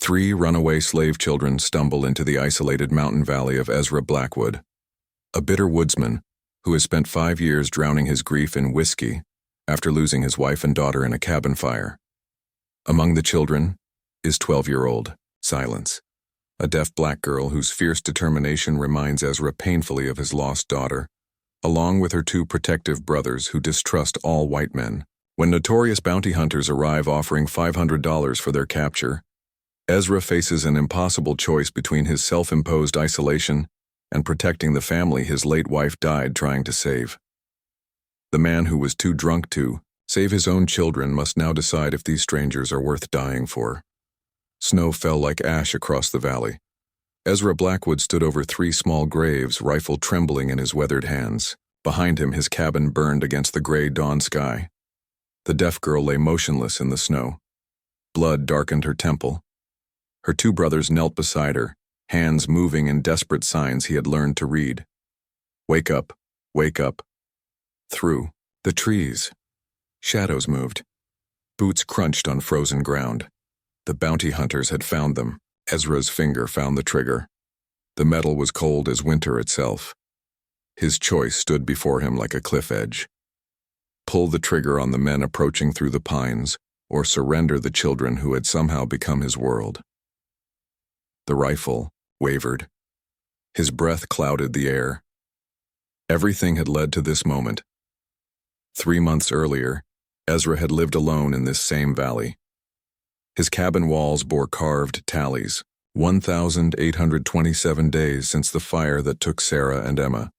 Three runaway slave children stumble into the isolated mountain valley of Ezra Blackwood, a bitter woodsman who has spent 5 years drowning his grief in whiskey after losing his wife and daughter in a cabin fire. Among the children is 12-year-old Silence, a deaf black girl whose fierce determination reminds Ezra painfully of his lost daughter, along with her two protective brothers who distrust all white men. When notorious bounty hunters arrive offering $500 for their capture, Ezra faces an impossible choice between his self-imposed isolation and protecting the family his late wife died trying to save. The man who was too drunk to save his own children must now decide if these strangers are worth dying for. Snow fell like ash across the valley. Ezra Blackwood stood over 3 small graves, rifle trembling in his weathered hands. Behind him, his cabin burned against the gray dawn sky. The deaf girl lay motionless in the snow. Blood darkened her temple. Her 2 brothers knelt beside her, hands moving in desperate signs he had learned to read. Wake up, wake up. Through the trees, shadows moved. Boots crunched on frozen ground. The bounty hunters had found them. Ezra's finger found the trigger. The metal was cold as winter itself. His choice stood before him like a cliff edge. Pull the trigger on the men approaching through the pines, or surrender the children who had somehow become his world. The rifle wavered. His breath clouded the air. Everything had led to this moment. 3 months earlier, Ezra had lived alone in this same valley. His cabin walls bore carved tallies, 1,827 days since the fire that took Sarah and Emma,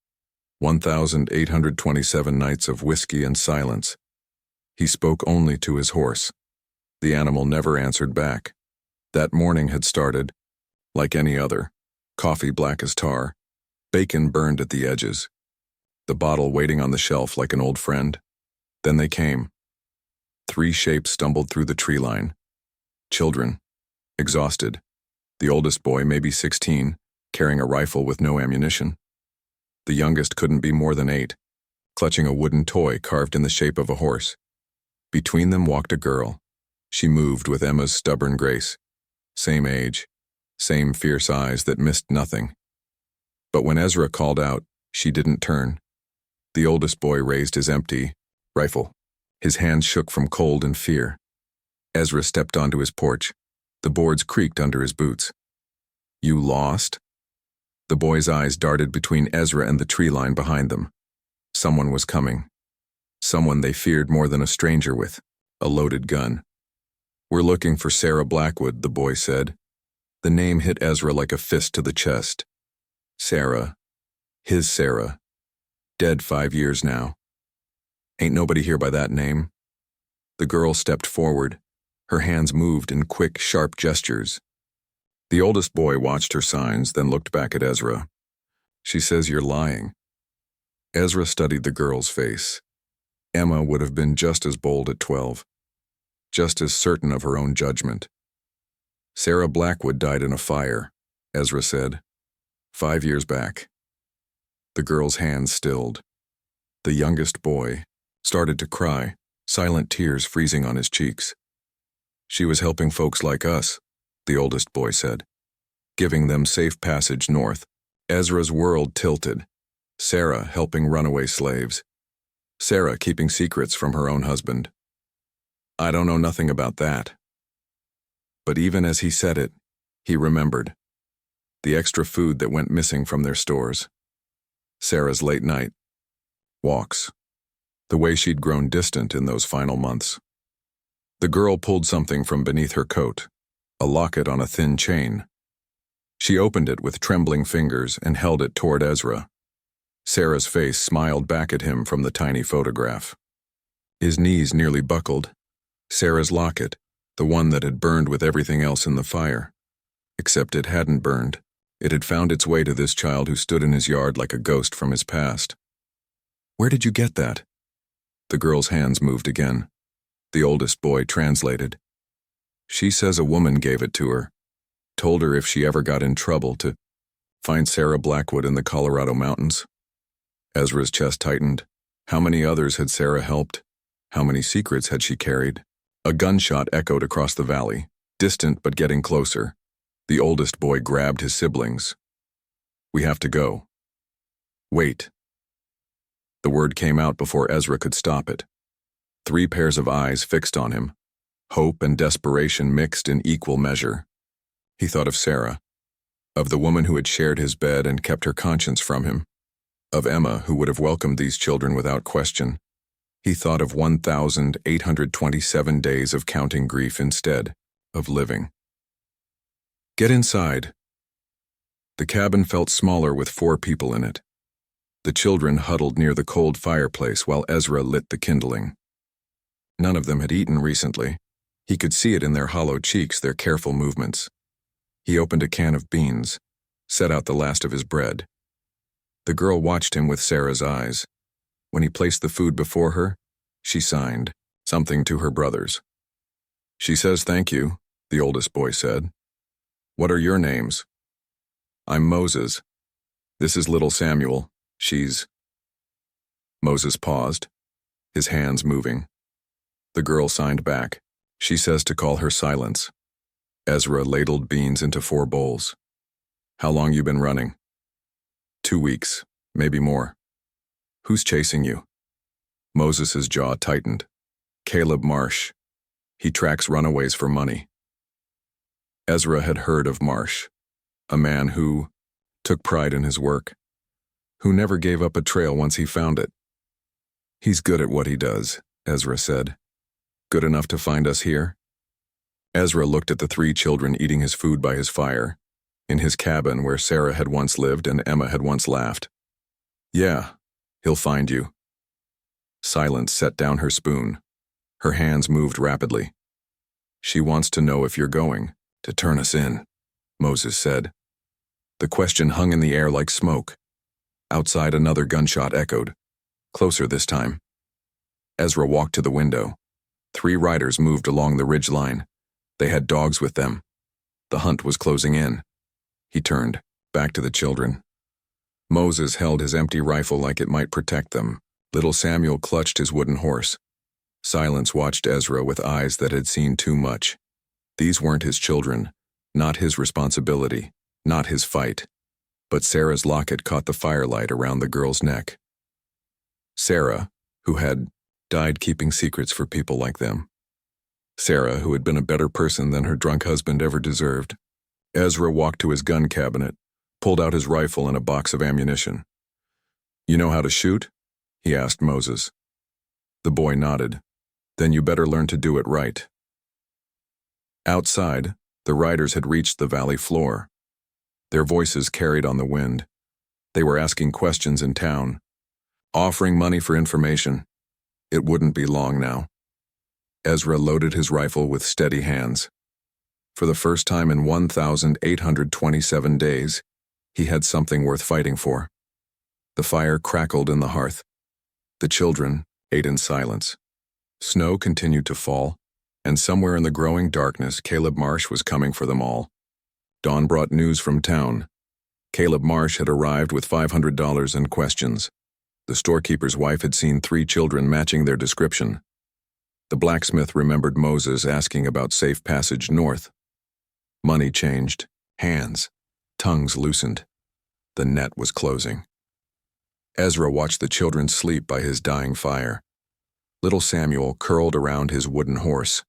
1,827 nights of whiskey and silence. He spoke only to his horse. The animal never answered back. That morning had started like any other, coffee black as tar, bacon burned at the edges, the bottle waiting on the shelf like an old friend. Then they came. 3 shapes stumbled through the tree line. Children, exhausted. The oldest boy, maybe 16, carrying a rifle with no ammunition. The youngest couldn't be more than 8, clutching a wooden toy carved in the shape of a horse. Between them walked a girl. She moved with Emma's stubborn grace. Same age, same fierce eyes that missed nothing. But when Ezra called out, she didn't turn. The oldest boy raised his empty rifle. His hands shook from cold and fear. Ezra stepped onto his porch. The boards creaked under his boots. You lost? The boy's eyes darted between Ezra and the tree line behind them. Someone was coming. Someone they feared more than a stranger with a loaded gun. We're looking for Sarah Blackwood, the boy said. The name hit Ezra like a fist to the chest. Sarah. His Sarah. Dead 5 years now. Ain't nobody here by that name. The girl stepped forward. Her hands moved in quick, sharp gestures. The oldest boy watched her signs, then looked back at Ezra. She says you're lying. Ezra studied the girl's face. Emma would have been just as bold at 12, just as certain of her own judgment. Sarah Blackwood died in a fire, Ezra said, 5 years back. The girl's hands stilled. The youngest boy started to cry, silent tears freezing on his cheeks. She was helping folks like us, the oldest boy said, giving them safe passage north. Ezra's world tilted. Sarah helping runaway slaves. Sarah keeping secrets from her own husband. I don't know nothing about that. But even as he said it, he remembered. The extra food that went missing from their stores. Sarah's late night walks. The way she'd grown distant in those final months. The girl pulled something from beneath her coat, a locket on a thin chain. She opened it with trembling fingers and held it toward Ezra. Sarah's face smiled back at him from the tiny photograph. His knees nearly buckled. Sarah's locket, the one that had burned with everything else in the fire. Except it hadn't burned. It had found its way to this child who stood in his yard like a ghost from his past. Where did you get that? The girl's hands moved again. The oldest boy translated. She says a woman gave it to her. Told her if she ever got in trouble to find Sarah Blackwood in the Colorado mountains. Ezra's chest tightened. How many others had Sarah helped? How many secrets had she carried? A gunshot echoed across the valley. Distant but getting closer, the oldest boy grabbed his siblings. "We have to go." "Wait." The word came out before Ezra could stop it. 3 pairs of eyes fixed on him. Hope and desperation mixed in equal measure. He thought of Sarah, of the woman who had shared his bed and kept her conscience from him, of Emma, who would have welcomed these children without question. He thought of 1,827 days of counting grief instead of living. "Get inside." The cabin felt smaller with 4 people in it. The children huddled near the cold fireplace while Ezra lit the kindling. None of them had eaten recently. He could see it in their hollow cheeks, their careful movements. He opened a can of beans, set out the last of his bread. The girl watched him with Sarah's eyes. When he placed the food before her, she signed, something to her brothers. "She says thank you," the oldest boy said. "What are your names?" "I'm Moses. This is little Samuel. She's—" Moses paused, his hands moving. The girl signed back. "She says to call her Silence." Ezra ladled beans into 4 bowls. "How long you been running?" 2 weeks, maybe more." "Who's chasing you?" Moses's jaw tightened. "Caleb Marsh. He tracks runaways for money." Ezra had heard of Marsh, a man who took pride in his work, who never gave up a trail once he found it. "He's good at what he does," Ezra said. "Good enough to find us here?" Ezra looked at the 3 children eating his food by his fire, in his cabin where Sarah had once lived and Emma had once laughed. "Yeah, he'll find you." Silence set down her spoon. Her hands moved rapidly. "She wants to know if you're going to turn us in," Moses said. The question hung in the air like smoke. Outside, another gunshot echoed, closer this time. Ezra walked to the window. 3 riders moved along the ridge line. They had dogs with them. The hunt was closing in. He turned, back to the children. Moses held his empty rifle like it might protect them. Little Samuel clutched his wooden horse. Silence watched Ezra with eyes that had seen too much. These weren't his children, not his responsibility, not his fight. But Sarah's locket caught the firelight around the girl's neck. Sarah, who had died keeping secrets for people like them. Sarah, who had been a better person than her drunk husband ever deserved. Ezra walked to his gun cabinet, pulled out his rifle and a box of ammunition. "You know how to shoot?" he asked Moses. The boy nodded. "Then you better learn to do it right." Outside, the riders had reached the valley floor. Their voices carried on the wind. They were asking questions in town, offering money for information. It wouldn't be long now. Ezra loaded his rifle with steady hands. For the first time in 1,827 days, he had something worth fighting for. The fire crackled in the hearth. The children ate in silence. Snow continued to fall, and somewhere in the growing darkness, Caleb Marsh was coming for them all. Dawn brought news from town. Caleb Marsh had arrived with $500 and questions. The storekeeper's wife had seen 3 children matching their description. The blacksmith remembered Moses asking about safe passage north. Money changed, hands, tongues loosened. The net was closing. Ezra watched the children sleep by his dying fire. Little Samuel curled around his wooden horse.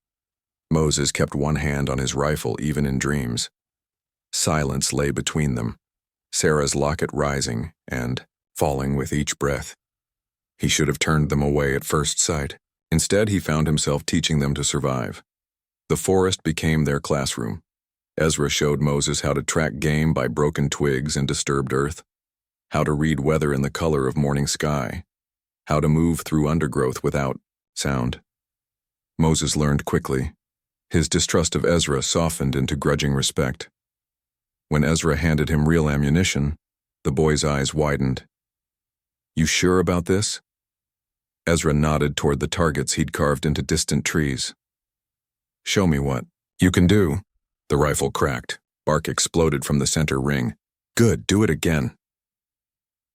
Moses kept one hand on his rifle even in dreams. Silence lay between them, Sarah's locket rising and falling with each breath. He should have turned them away at first sight. Instead, he found himself teaching them to survive. The forest became their classroom. Ezra showed Moses how to track game by broken twigs and disturbed earth, how to read weather in the color of morning sky, how to move through undergrowth without sound. Moses learned quickly. His distrust of Ezra softened into grudging respect. When Ezra handed him real ammunition, the boy's eyes widened. "You sure about this?" Ezra nodded toward the targets he'd carved into distant trees. "Show me what you can do." The rifle cracked. Bark exploded from the center ring. "Good, do it again."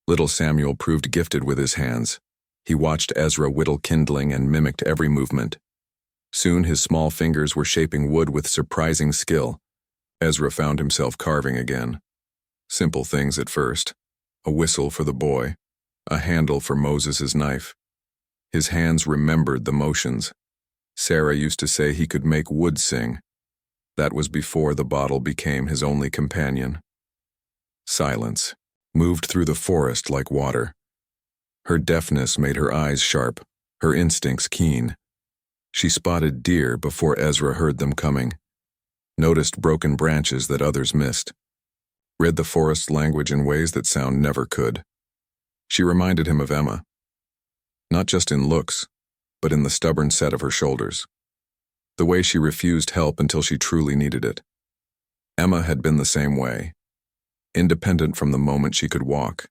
Little Samuel proved gifted with his hands. He watched Ezra whittle kindling and mimicked every movement. Soon his small fingers were shaping wood with surprising skill. Ezra found himself carving again. Simple things at first. A whistle for the boy, a handle for Moses's knife. His hands remembered the motions. Sarah used to say he could make wood sing. That was before the bottle became his only companion. Silence moved through the forest like water. Her deafness made her eyes sharp, her instincts keen. She spotted deer before Ezra heard them coming, noticed broken branches that others missed, read the forest's language in ways that sound never could. She reminded him of Emma, not just in looks, but in the stubborn set of her shoulders, the way she refused help until she truly needed it. Emma had been the same way, independent from the moment she could walk.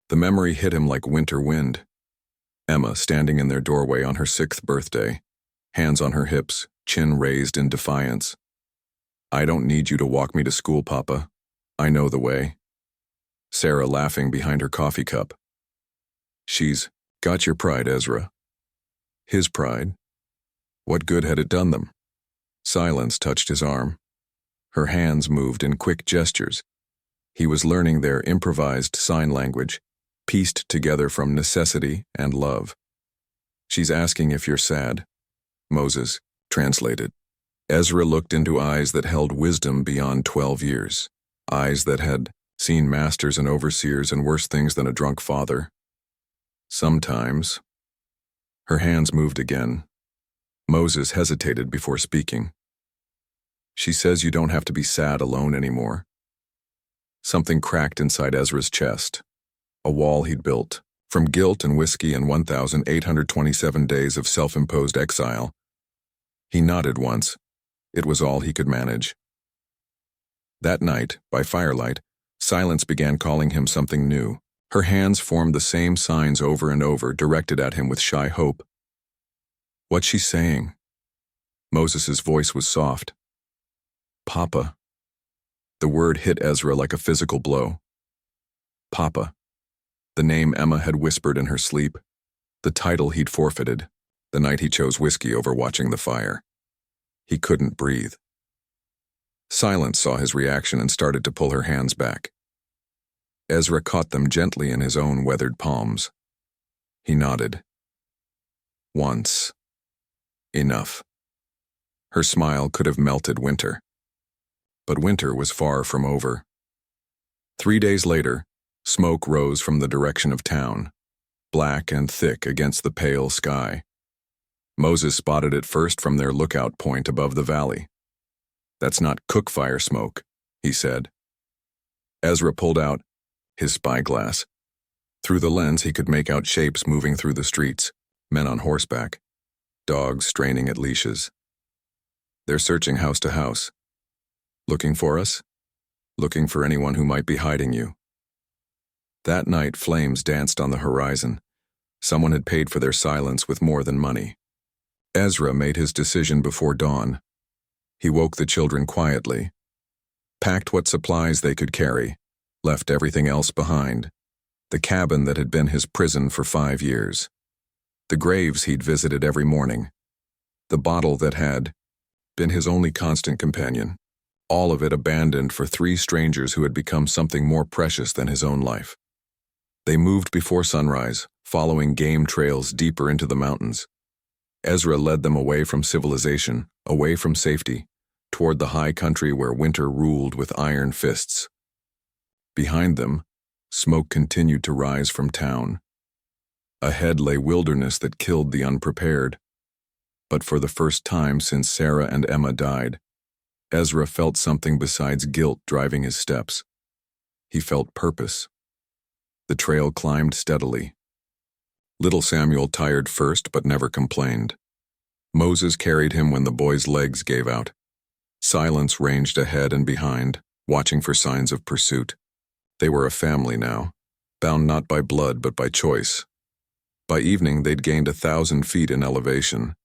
The memory hit him like winter wind. Emma standing in their doorway on her 6th birthday, hands on her hips, chin raised in defiance. "I don't need you to walk me to school, Papa. I know the way." Sarah laughing behind her coffee cup. "She's got your pride, Ezra." His pride? What good had it done them? Silence touched his arm. Her hands moved in quick gestures. He was learning their improvised sign language, pieced together from necessity and love. "She's asking if you're sad." Moses translated. Ezra looked into eyes that held wisdom beyond 12 years, eyes that had seen masters and overseers and worse things than a drunk father. "Sometimes." Her hands moved again. Moses hesitated before speaking. "She says you don't have to be sad alone anymore." Something cracked inside Ezra's chest. A wall he'd built, from guilt and whiskey and 1,827 days of self-imposed exile. He nodded once. It was all he could manage. That night, by firelight, silence began calling him something new. Her hands formed the same signs over and over, directed at him with shy hope. "What's she saying?" Moses's voice was soft. "Papa." The word hit Ezra like a physical blow. Papa. The name Emma had whispered in her sleep. The title he'd forfeited, the night he chose whiskey over watching the fire. He couldn't breathe. Silence saw his reaction and started to pull her hands back. Ezra caught them gently in his own weathered palms. He nodded. Once. Enough. Her smile could have melted winter. But winter was far from over. 3 days later, smoke rose from the direction of town, black and thick against the pale sky. Moses spotted it first from their lookout point above the valley. "That's not cook fire smoke," he said. Ezra pulled out his spyglass. Through the lens he could make out shapes moving through the streets, men on horseback, dogs straining at leashes. "They're searching house to house. Looking for us? Looking for anyone who might be hiding you." That night flames danced on the horizon. Someone had paid for their silence with more than money. Ezra made his decision before dawn. He woke the children quietly, packed what supplies they could carry, left everything else behind. The cabin that had been his prison for 5 years. The graves he'd visited every morning. The bottle that had been his only constant companion. All of it abandoned for 3 strangers who had become something more precious than his own life. They moved before sunrise, following game trails deeper into the mountains. Ezra led them away from civilization, away from safety, toward the high country where winter ruled with iron fists. Behind them, smoke continued to rise from town. Ahead lay wilderness that killed the unprepared. But for the first time since Sarah and Emma died, Ezra felt something besides guilt driving his steps. He felt purpose. The trail climbed steadily. Little Samuel tired first but never complained. Moses carried him when the boy's legs gave out. Silence ranged ahead and behind, watching for signs of pursuit. They were a family now, bound not by blood but by choice. By evening they'd gained 1,000 feet in elevation.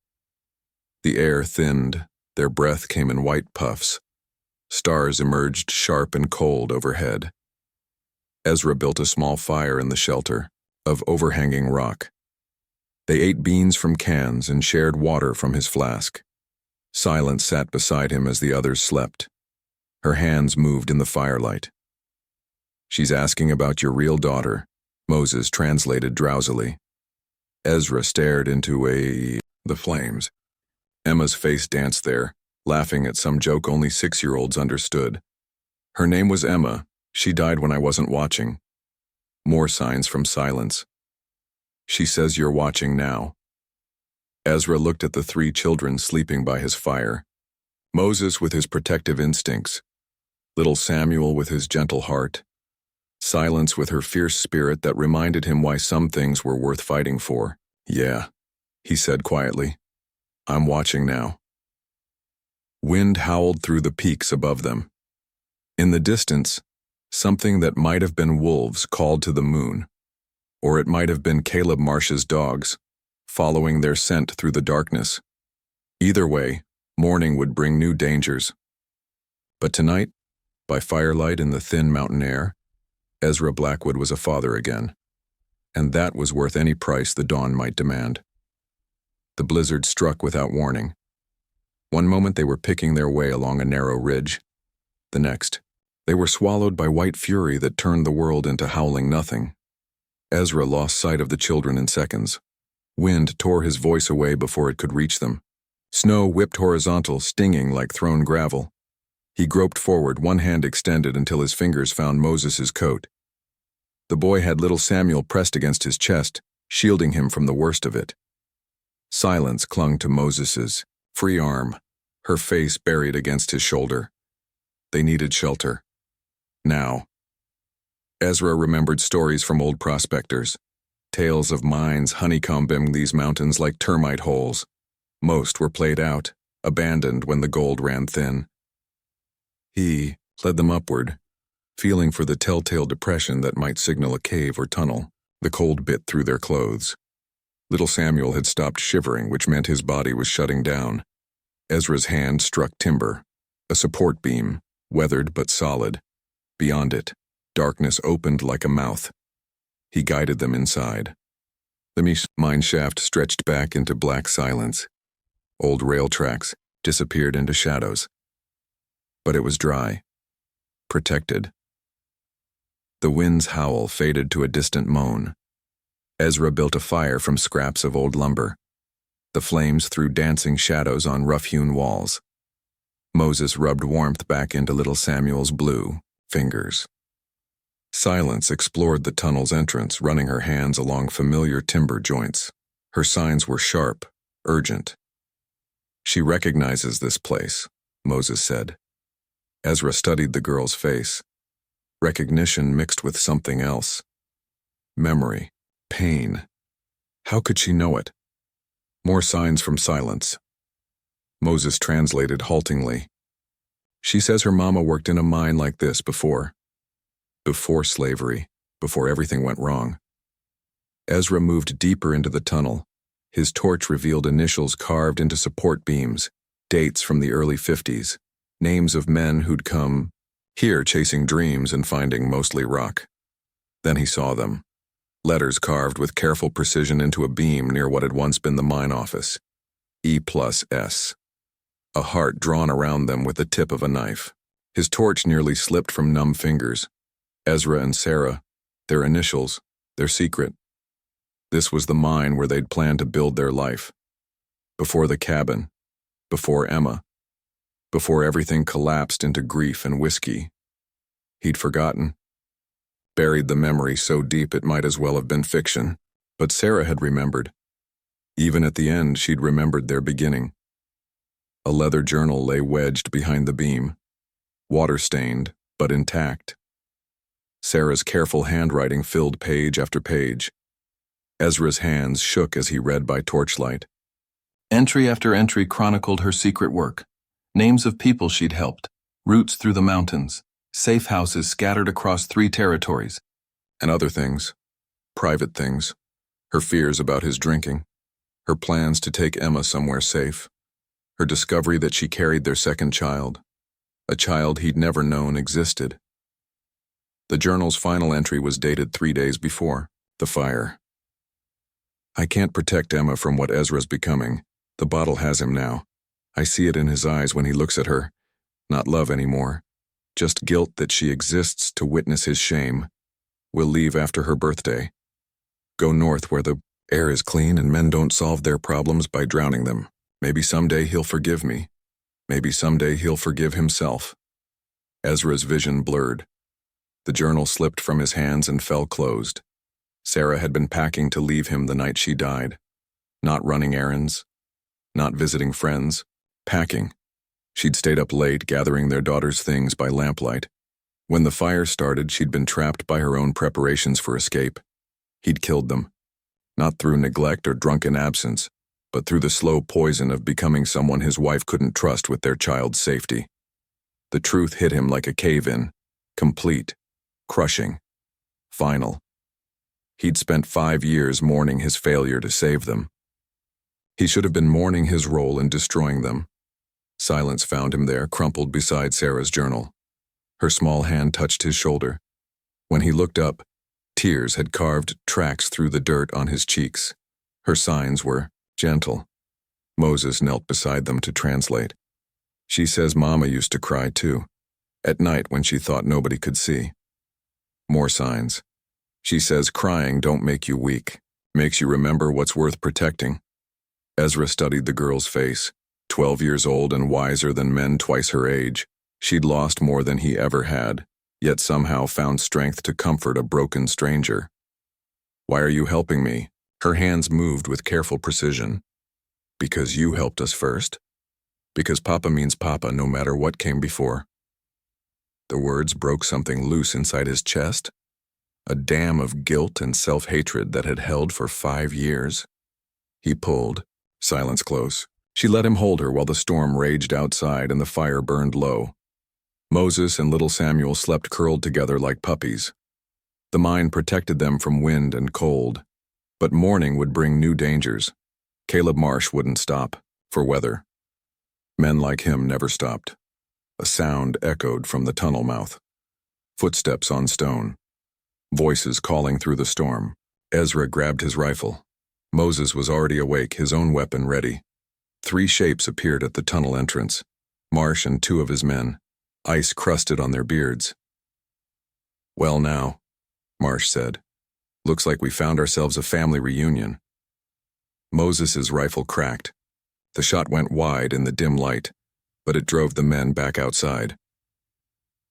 The air thinned, their breath came in white puffs. Stars emerged sharp and cold overhead. Ezra built a small fire in the shelter of overhanging rock. They ate beans from cans and shared water from his flask. Silence sat beside him as the others slept. Her hands moved in the firelight. "She's asking about your real daughter," Moses translated drowsily. Ezra stared into the flames. Emma's face danced there, laughing at some joke only 6-year-olds understood. "Her name was Emma. She died when I wasn't watching." More signs from silence. "She says you're watching now." Ezra looked at the 3 children sleeping by his fire. Moses with his protective instincts, little Samuel with his gentle heart, Silence with her fierce spirit that reminded him why some things were worth fighting for. "Yeah," he said quietly. "I'm watching now." Wind howled through the peaks above them. In the distance, something that might have been wolves called to the moon, or it might have been Caleb Marsh's dogs, following their scent through the darkness. Either way, morning would bring new dangers. But tonight, by firelight in the thin mountain air, Ezra Blackwood was a father again, and that was worth any price the dawn might demand. The blizzard struck without warning. One moment they were picking their way along a narrow ridge. The next, they were swallowed by white fury that turned the world into howling nothing. Ezra lost sight of the children in seconds. Wind tore his voice away before it could reach them. Snow whipped horizontal, stinging like thrown gravel. He groped forward, one hand extended until his fingers found Moses's coat. The boy had little Samuel pressed against his chest, shielding him from the worst of it. Silence clung to Moses's free arm, her face buried against his shoulder. They needed shelter. Now. Ezra remembered stories from old prospectors, tales of mines honeycombing these mountains like termite holes. Most were played out, abandoned when the gold ran thin. He led them upward, feeling for the telltale depression that might signal a cave or tunnel. The cold bit through their clothes. Little Samuel had stopped shivering, which meant his body was shutting down. Ezra's hand struck timber, a support beam, weathered but solid. Beyond it, darkness opened like a mouth. He guided them inside. The mine shaft stretched back into black silence. Old rail tracks disappeared into shadows. But it was dry, protected. The wind's howl faded to a distant moan. Ezra built a fire from scraps of old lumber. The flames threw dancing shadows on rough-hewn walls. Moses rubbed warmth back into little Samuel's blue fingers. Silence explored the tunnel's entrance, running her hands along familiar timber joints. Her signs were sharp, urgent. "She recognizes this place," Moses said. Ezra studied the girl's face. Recognition mixed with something else. Memory. Pain. How could she know it? More signs from silence. Moses translated haltingly. "She says her mama worked in a mine like this before. Before slavery, before everything went wrong." Ezra moved deeper into the tunnel. His torch revealed initials carved into support beams, dates from the early 50s, names of men who'd come here chasing dreams and finding mostly rock. Then he saw them. Letters carved with careful precision into a beam near what had once been the mine office. E+S. A heart drawn around them with the tip of a knife. His torch nearly slipped from numb fingers. Ezra and Sarah, their initials, their secret. This was the mine where they'd planned to build their life. Before the cabin. Before Emma. Before everything collapsed into grief and whiskey. He'd forgotten. Buried the memory so deep it might as well have been fiction. But Sarah had remembered. Even at the end, she'd remembered their beginning. A leather journal lay wedged behind the beam, water-stained, but intact. Sarah's careful handwriting filled page after page. Ezra's hands shook as he read by torchlight. Entry after entry chronicled her secret work. Names of people she'd helped, routes through the mountains, safe houses scattered across 3 territories, and other things, private things, her fears about his drinking, her plans to take Emma somewhere safe, her discovery that she carried their second child, a child he'd never known existed. The journal's final entry was dated 3 days before the fire. I can't protect Emma from what Ezra's becoming. The bottle has him now. I see it in his eyes when he looks at her. Not love anymore. Just guilt that she exists to witness his shame. We'll leave after her birthday. Go north where the air is clean and men don't solve their problems by drowning them. Maybe someday he'll forgive me. Maybe someday he'll forgive himself. Ezra's vision blurred. The journal slipped from his hands and fell closed. Sarah had been packing to leave him the night she died. Not running errands. Not visiting friends. Packing. She'd stayed up late gathering their daughter's things by lamplight. When the fire started, she'd been trapped by her own preparations for escape. He'd killed them. Not through neglect or drunken absence, but through the slow poison of becoming someone his wife couldn't trust with their child's safety. The truth hit him like a cave-in. Complete. Crushing. Final. He'd spent 5 years mourning his failure to save them. He should have been mourning his role in destroying them. Silence found him there, crumpled beside Sarah's journal. Her small hand touched his shoulder. When he looked up, tears had carved tracks through the dirt on his cheeks. Her signs were gentle. Moses knelt beside them to translate. She says Mama used to cry too, at night when she thought nobody could see. More signs. She says crying don't make you weak, makes you remember what's worth protecting. Ezra studied the girl's face. 12 years old and wiser than men twice her age, she'd lost more than he ever had, yet somehow found strength to comfort a broken stranger. Why are you helping me? Her hands moved with careful precision. Because you helped us first. Because Papa means Papa no matter what came before. The words broke something loose inside his chest. A dam of guilt and self-hatred that had held for 5 years. He pulled, silence close. She let him hold her while the storm raged outside and the fire burned low. Moses and little Samuel slept curled together like puppies. The mine protected them from wind and cold, but morning would bring new dangers. Caleb Marsh wouldn't stop, for weather. Men like him never stopped. A sound echoed from the tunnel mouth. Footsteps on stone. Voices calling through the storm. Ezra grabbed his rifle. Moses was already awake, his own weapon ready. 3 shapes appeared at the tunnel entrance. Marsh and 2 of his men. Ice crusted on their beards. Well now, Marsh said. Looks like we found ourselves a family reunion. Moses's rifle cracked. The shot went wide in the dim light, but it drove the men back outside.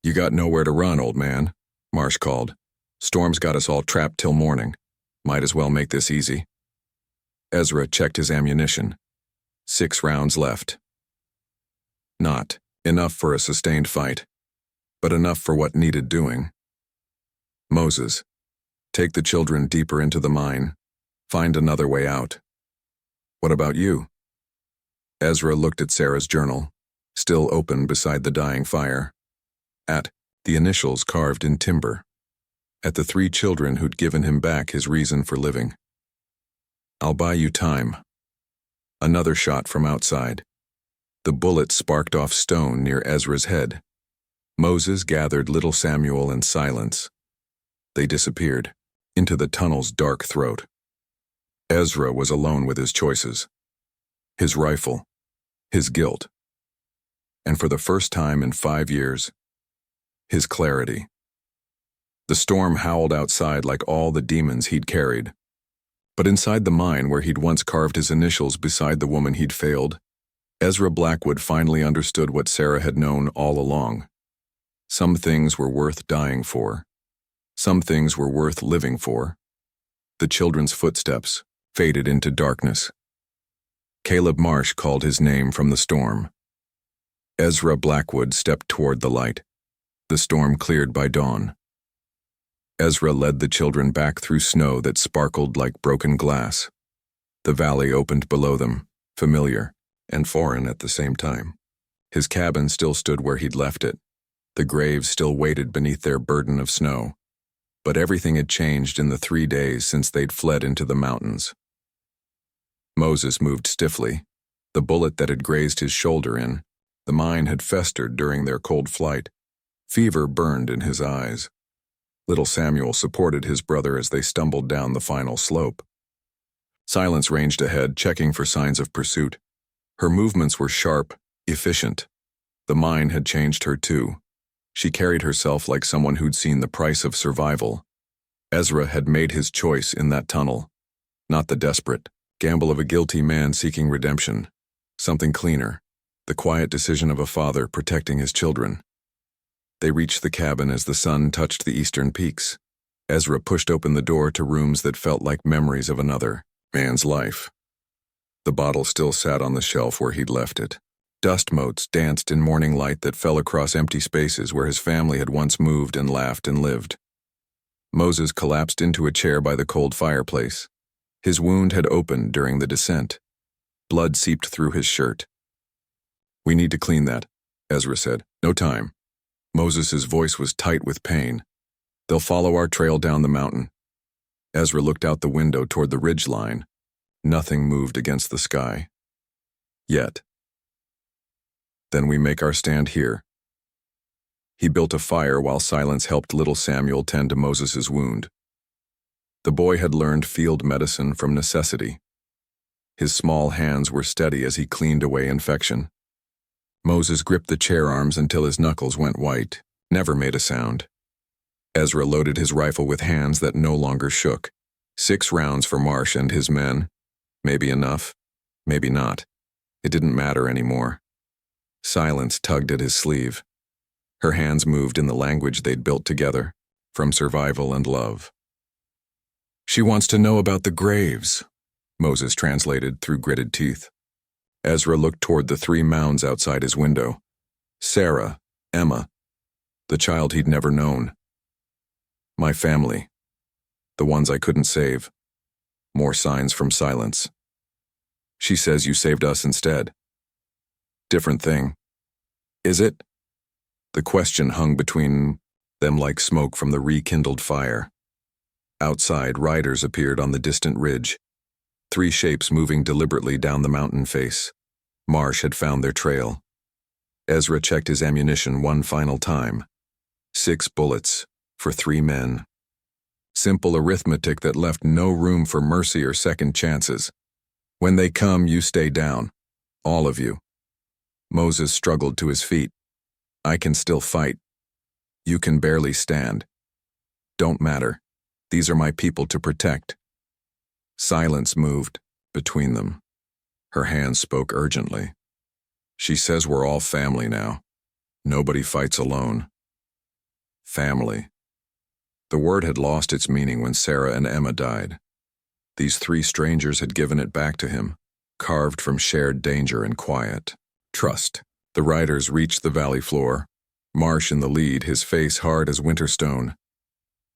You got nowhere to run, old man, Marsh called. Storm's got us all trapped till morning. Might as well make this easy. Ezra checked his ammunition. 6 rounds left. Not enough for a sustained fight, but enough for what needed doing. Moses, take the children deeper into the mine. Find another way out. What about you? Ezra looked at Sarah's journal, still open beside the dying fire. At the initials carved in timber. At the 3 children who'd given him back his reason for living. I'll buy you time. Another shot from outside. The bullet sparked off stone near Ezra's head. Moses gathered little Samuel in silence. They disappeared, into the tunnel's dark throat. Ezra was alone with his choices. His rifle. His guilt. And for the first time in 5 years, his clarity. The storm howled outside like all the demons he'd carried. But inside the mine where he'd once carved his initials beside the woman he'd failed, Ezra Blackwood finally understood what Sarah had known all along. Some things were worth dying for. Some things were worth living for. The children's footsteps faded into darkness. Caleb Marsh called his name from the storm. Ezra Blackwood stepped toward the light. The storm cleared by dawn. Ezra led the children back through snow that sparkled like broken glass. The valley opened below them, familiar and foreign at the same time. His cabin still stood where he'd left it. The graves still waited beneath their burden of snow. But everything had changed in the 3 days since they'd fled into the mountains. Moses moved stiffly. The bullet that had grazed his shoulder in, the mine had festered during their cold flight. Fever burned in his eyes. Little Samuel supported his brother as they stumbled down the final slope. Silence ranged ahead, checking for signs of pursuit. Her movements were sharp, efficient. The mine had changed her too. She carried herself like someone who'd seen the price of survival. Ezra had made his choice in that tunnel. Not the desperate gamble of a guilty man seeking redemption. Something cleaner. The quiet decision of a father protecting his children. They reached the cabin as the sun touched the eastern peaks. Ezra pushed open the door to rooms that felt like memories of another man's life. The bottle still sat on the shelf where he'd left it. Dust motes danced in morning light that fell across empty spaces where his family had once moved and laughed and lived. Moses collapsed into a chair by the cold fireplace. His wound had opened during the descent. Blood seeped through his shirt. "We need to clean that," Ezra said. "No time." Moses's voice was tight with pain. "They'll follow our trail down the mountain." Ezra looked out the window toward the ridge line. Nothing moved against the sky. Yet. "Then we make our stand here." He built a fire while Silence helped little Samuel tend to Moses's wound. The boy had learned field medicine from necessity. His small hands were steady as he cleaned away infection. Moses gripped the chair arms until his knuckles went white, never made a sound. Ezra loaded his rifle with hands that no longer shook. 6 rounds for Marsh and his men. Maybe enough, maybe not. It didn't matter anymore. Silence tugged at his sleeve. Her hands moved in the language they'd built together, from survival and love. "She wants to know about the graves," Moses translated through gritted teeth. Ezra looked toward the 3 mounds outside his window. Sarah, Emma, the child he'd never known. My family, the ones I couldn't save. More signs from Silence. "She says you saved us instead." "Different thing." "Is it?" The question hung between them like smoke from the rekindled fire. Outside, riders appeared on the distant ridge. 3 shapes moving deliberately down the mountain face. Marsh had found their trail. Ezra checked his ammunition one final time. 6 bullets for 3 men. Simple arithmetic that left no room for mercy or second chances. "When they come, you stay down. All of you." Moses struggled to his feet. "I can still fight. You can barely stand. Don't matter. These are my people to protect." Silence moved between them. Her hands spoke urgently. "She says we're all family now. Nobody fights alone." Family. The word had lost its meaning when Sarah and Emma died. These 3 strangers had given it back to him, carved from shared danger and quiet. Trust. The riders reached the valley floor. Marsh in the lead, his face hard as winter stone.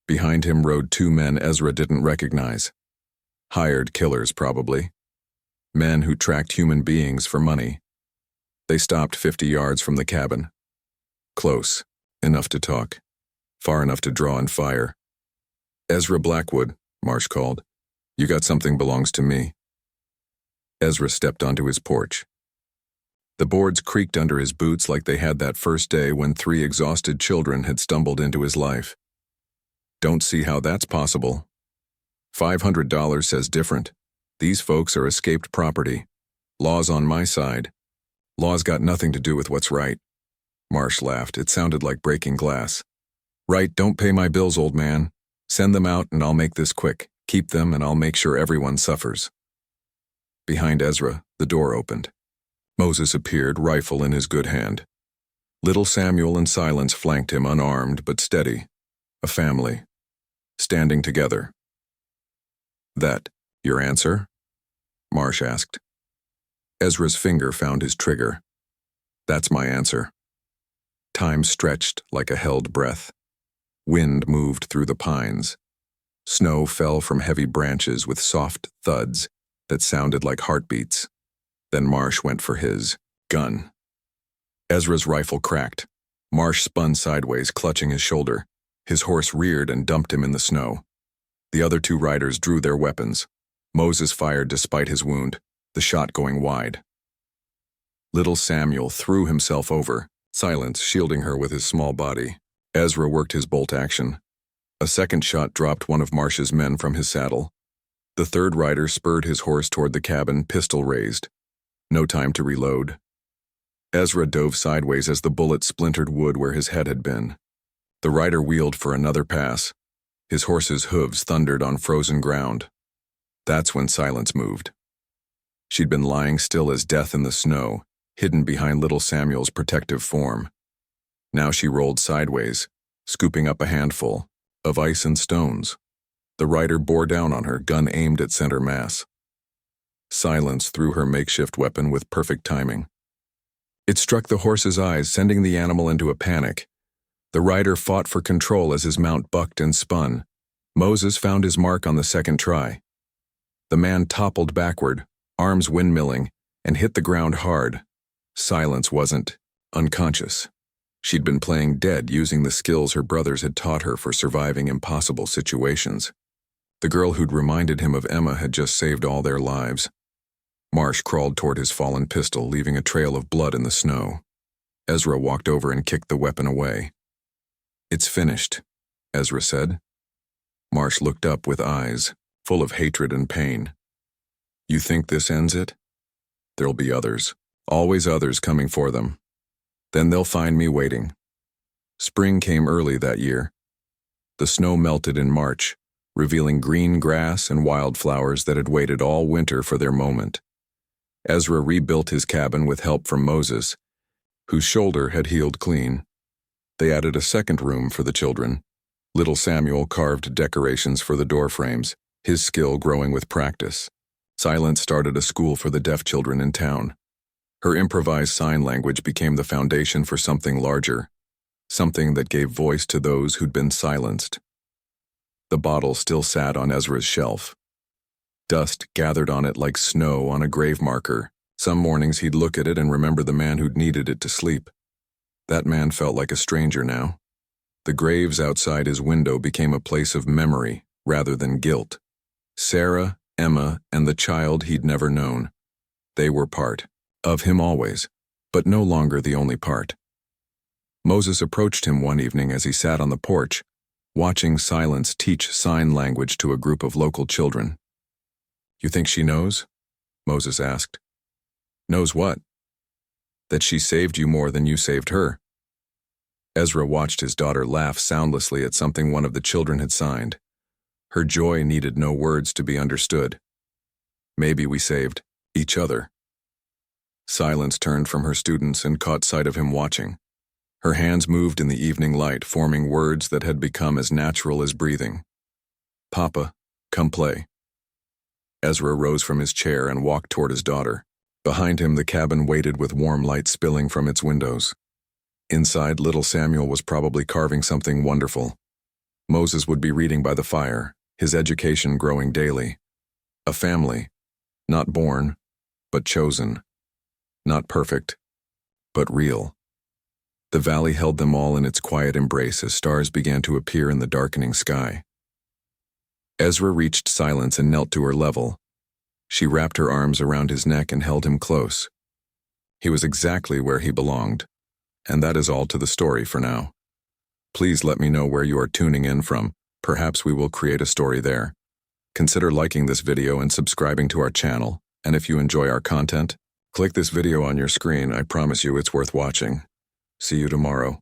Behind him rode 2 men Ezra didn't recognize. Hired killers, probably. Men who tracked human beings for money. They stopped 50 yards from the cabin. Close, enough to talk. Far enough to draw and fire. "Ezra Blackwood," Marsh called. "You got something belongs to me." Ezra stepped onto his porch. The boards creaked under his boots like they had that first day when 3 exhausted children had stumbled into his life. "Don't see how that's possible." $500 says different. These folks are escaped property. Law's on my side. Law's got nothing to do with what's right. Marsh laughed. It sounded like breaking glass. "Right, don't pay my bills, old man. Send them out and I'll make this quick. Keep them and I'll make sure everyone suffers." Behind Ezra, the door opened. Moses appeared, rifle in his good hand. Little Samuel and Silence flanked him, unarmed but steady. A family. Standing together. "That your answer?" Marsh asked. Ezra's finger found his trigger. "That's my answer." Time stretched like a held breath. Wind moved through the pines. Snow fell from heavy branches with soft thuds that sounded like heartbeats. Then Marsh went for his gun. Ezra's rifle cracked. Marsh spun sideways, clutching his shoulder. His horse reared and dumped him in the snow. The other 2 riders drew their weapons. Moses fired despite his wound, the shot going wide. Little Samuel threw himself over, Silence shielding her with his small body. Ezra worked his bolt action. A second shot dropped one of Marsh's men from his saddle. The third rider spurred his horse toward the cabin, pistol raised. No time to reload. Ezra dove sideways as the bullet splintered wood where his head had been. The rider wheeled for another pass. His horse's hooves thundered on frozen ground. That's when Silence moved. She'd been lying still as death in the snow, hidden behind little Samuel's protective form. Now she rolled sideways, scooping up a handful of ice and stones. The rider bore down on her, gun aimed at center mass. Silence threw her makeshift weapon with perfect timing. It struck the horse's eyes, sending the animal into a panic. The rider fought for control as his mount bucked and spun. Moses found his mark on the second try. The man toppled backward, arms windmilling, and hit the ground hard. Silence wasn't unconscious. She'd been playing dead, using the skills her brothers had taught her for surviving impossible situations. The girl who'd reminded him of Emma had just saved all their lives. Marsh crawled toward his fallen pistol, leaving a trail of blood in the snow. Ezra walked over and kicked the weapon away. "It's finished," Ezra said. Marsh looked up with eyes full of hatred and pain. "You think this ends it? There'll be others. Always others coming for them. Then they'll find me waiting." Spring came early that year. The snow melted in March, revealing green grass and wildflowers that had waited all winter for their moment. Ezra rebuilt his cabin with help from Moses, whose shoulder had healed clean. They added a second room for the children. Little Samuel carved decorations for the door frames, his skill growing with practice. Silence started a school for the deaf children in town. Her improvised sign language became the foundation for something larger, something that gave voice to those who'd been silenced. The bottle still sat on Ezra's shelf. Dust gathered on it like snow on a grave marker. Some mornings he'd look at it and remember the man who'd needed it to sleep. That man felt like a stranger now. The graves outside his window became a place of memory rather than guilt. Sarah, Emma, and the child he'd never known. They were part of him always, but no longer the only part. Moses approached him one evening as he sat on the porch, watching Silence teach sign language to a group of local children. "You think she knows?" Moses asked. "Knows what?" "That she saved you more than you saved her." Ezra watched his daughter laugh soundlessly at something one of the children had signed. Her joy needed no words to be understood. "Maybe we saved each other." Silence turned from her students and caught sight of him watching. Her hands moved in the evening light, forming words that had become as natural as breathing. "Papa, come play." Ezra rose from his chair and walked toward his daughter. Behind him, the cabin waited with warm light spilling from its windows. Inside, little Samuel was probably carving something wonderful. Moses would be reading by the fire, his education growing daily. A family, not born, but chosen. Not perfect, but real. The valley held them all in its quiet embrace as stars began to appear in the darkening sky. Ezra reached Silence and knelt to her level. She wrapped her arms around his neck and held him close. He was exactly where he belonged, and that is all to the story for now. Please let me know where you are tuning in from. Perhaps we will create a story there. Consider liking this video and subscribing to our channel, and if you enjoy our content, click this video on your screen. I promise you it's worth watching. See you tomorrow.